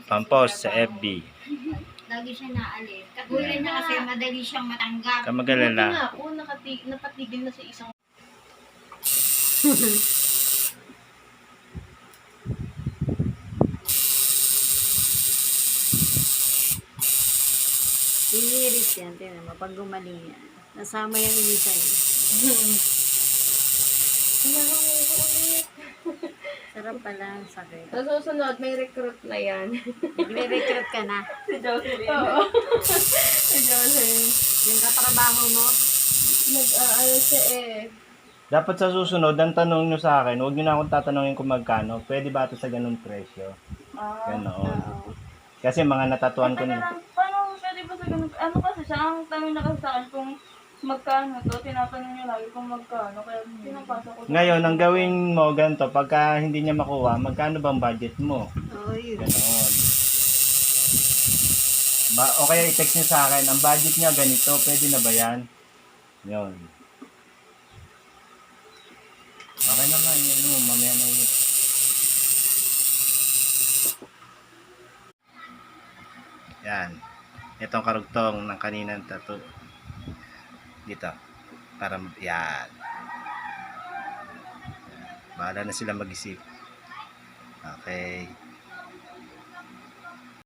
Pampost sa FB. Lagi siya naalis. Katulad niya kasi madali siyang matanggap. Ka mag-alala. Buti nga ako, napatigil na sa isang... Iniiris yan, tinan mo, pag gumaling yan. Nasama yung inisa eh. Sarap pala, sakit. Sa susunod, may recruit na yan. Nagre-recruit ka na. Si Jocelyn. Oo. Si Jocelyn. Yung katrabaho mo, Nag-ano siya eh. Dapat sa susunod, ang tanong nyo sa akin, huwag nyo na akong tatanungin kung magkano. Pwede ba ito sa ganun presyo? Ganoon. oo. Kasi mga natatuan ko na. Paano pwede ba sa ganun? Ano kasi siya, ang tanong na kasi sa akin kung magkano to, tinatanong niya lagi kung magkano, kaya pinapasok ko. Ngayon, ang gawin mo ganito, pagka hindi niya makuha, magkano bang budget mo? Oo, yun. Ganoon. O kaya i-text niyo sa akin, ang budget niya ganito, pwede na ba yan? Yun. Okay naman, yun mo, mamaya na ulit. Yan. Itong karugtong ng kaninang tattoo. Dito. Para, yan. Bahala na sila mag-isip. Okay.